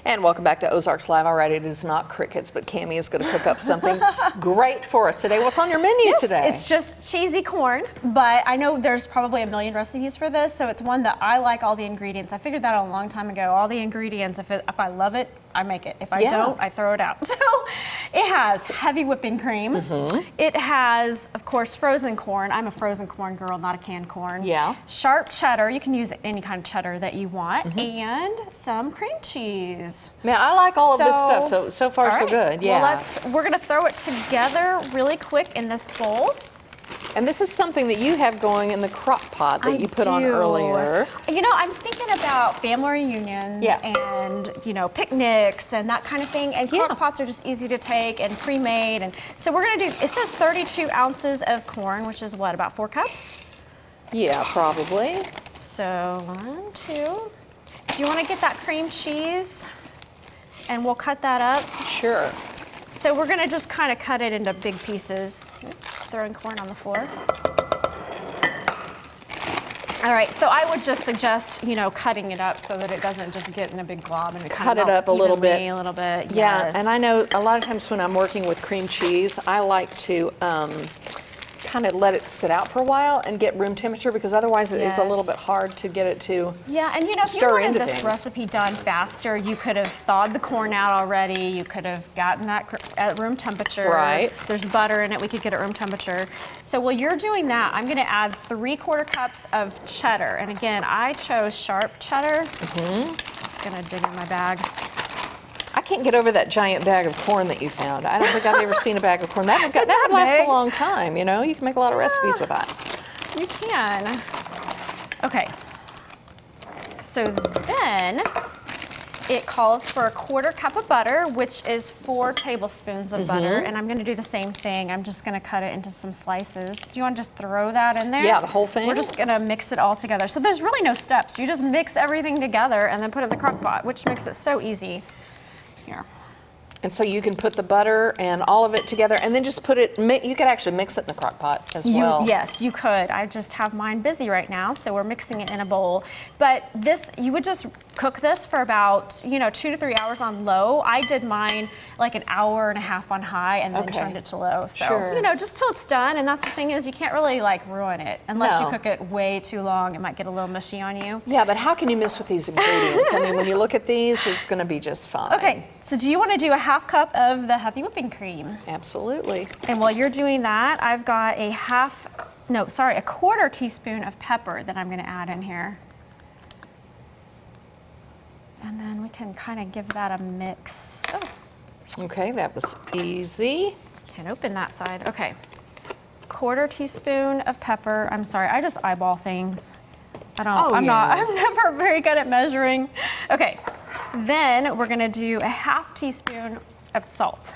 And welcome back to Ozarks Live. All right, it is not crickets, but Cami is going to cook up something great for us today. What's on your menu today? It's just cheesy corn, but I know there's probably a million recipes for this, so it's one that I like all the ingredients. I figured that out a long time ago. All the ingredients, if I love it, I make it. If I don't, I throw it out. So it has heavy whipping cream. It has, of course, frozen corn. I'm a frozen corn girl, not a canned corn. Yeah. Sharp cheddar. You can use any kind of cheddar that you want. And some cream cheese. Man, I like all of this stuff. So far, so good. Yeah. Well, we're going to throw it together really quick in this bowl. And this is something that you have going in the crock pot that you put on earlier. You know, I'm thinking about family reunions and, you know, picnics and that kind of thing. And crock pots are just easy to take and pre-made. And so we're going to do, it says 32 ounces of corn, which is what, about 4 cups? Yeah, probably. So 1, 2. Do you want to get that cream cheese? And we'll cut that up. Sure. So we're gonna just kind of cut it into big pieces. Oops, throwing corn on the floor. All right, so I would just suggest, you know, cutting it up so that it doesn't just get in a big glob and it cut it up a little bit. Yeah, and I know a lot of times when I'm working with cream cheese, I like to kind of let it sit out for a while and get room temperature, because otherwise it is a little bit hard to get it to and you know, if you wanted this recipe done faster, you could have thawed the corn out already. You could have gotten that at room temperature. Right. There's butter in it. We could get at room temperature. So while you're doing that, I'm going to add 3/4 cups of cheddar. And again, I chose sharp cheddar. Just going to dig in my bag. I can't get over that giant bag of corn that you found. I don't think I've ever seen a bag of corn. That would last a long time, you know? You can make a lot of recipes with that. You can. Okay. So then it calls for 1/4 cup of butter, which is 4 tablespoons of butter. And I'm going to do the same thing. I'm just going to cut it into some slices. Do you want to just throw that in there? Yeah, the whole thing? We're just going to mix it all together. So there's really no steps. You just mix everything together and then put it in the crock pot, which makes it so easy. Here. And so you can put the butter and all of it together and then just put it, you could actually mix it in the crock pot as well. Yes, you could. I just have mine busy right now, so we're mixing it in a bowl. But this, you would just cook this for about, you know, 2 to 3 hours on low. I did mine like 1.5 hours on high and then turned it to low. So, you know, just till it's done. And that's the thing is you can't really like ruin it unless you cook it way too long. It might get a little mushy on you. Yeah, but how can you mess with these ingredients? I mean, when you look at these, it's going to be just fine. Okay, so do you want to do a 1/2 cup of the heavy whipping cream? Absolutely. And while you're doing that, I've got a 1/4 teaspoon of pepper that I'm going to add in here. And then we can kind of give that a mix. Oh. Okay, that was easy. Can't open that side. Okay. 1/4 teaspoon of pepper. I'm sorry, I just eyeball things. I'm never very good at measuring. Okay. Then we're going to do a 1/2 teaspoon of salt.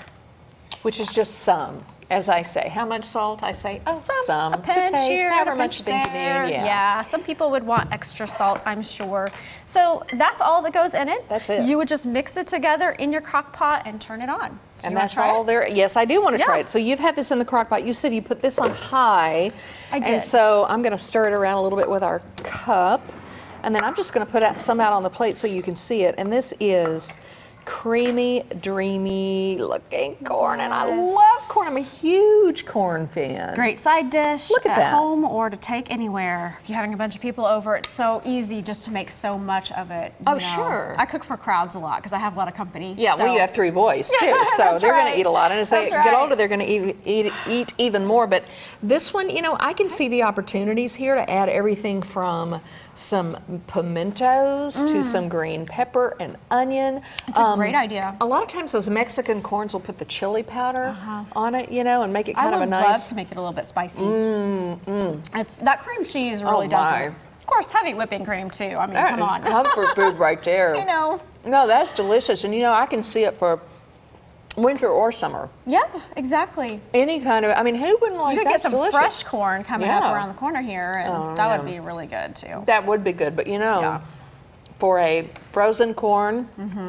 Which is just some, as I say. How much salt? I say, some. A pinch to taste, here, however a much you think you need. Yeah, some people would want extra salt, I'm sure. So that's all that goes in it. That's it. You would just mix it together in your crock pot and turn it on. So and that's all there. Yes, I do want to try it. So you've had this in the crock pot. You said you put this on high. I did. And so I'm going to stir it around a little bit with our cup. And then I'm just going to put some out on the plate so you can see it. And this is creamy, dreamy looking corn, and I love corn. I'm a huge corn fan. Great side dish at home or to take anywhere. If you're having a bunch of people over, it's so easy just to make so much of it. Sure. I cook for crowds a lot because I have a lot of company. Yeah, well, you have 3 boys too, so they're going to eat a lot, and as they get older, they're going to eat even more. But this one, you know, I can see the opportunities here to add everything from some pimentos to some green pepper and onion. It's a great idea. A lot of times those Mexican corns will put the chili powder on it, you know, and make it kind of a nice. I would love to make it a little bit spicy. It's that cream cheese really does it. Of course, heavy whipping cream too. I mean, come on. Comfort food right there. You know. No, that's delicious, and you know, I can see it for winter or summer. Yeah, exactly. Any kind of, I mean, who wouldn't like that? You could get some fresh corn coming up around the corner here, and that would be really good too. That would be good, but you know, for a frozen corn,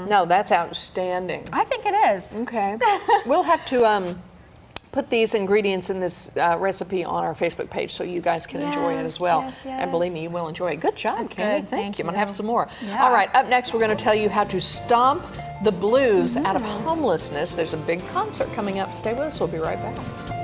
no, that's outstanding. I think it is. Okay. We'll have to put these ingredients in this recipe on our Facebook page so you guys can enjoy it as well. And believe me, you will enjoy it. Good job, Cami. Thank you. I'm going to have some more. All right, up next, we're going to tell you how to stomp the blues out of homelessness. There's a big concert coming up. Stay with us. We'll be right back.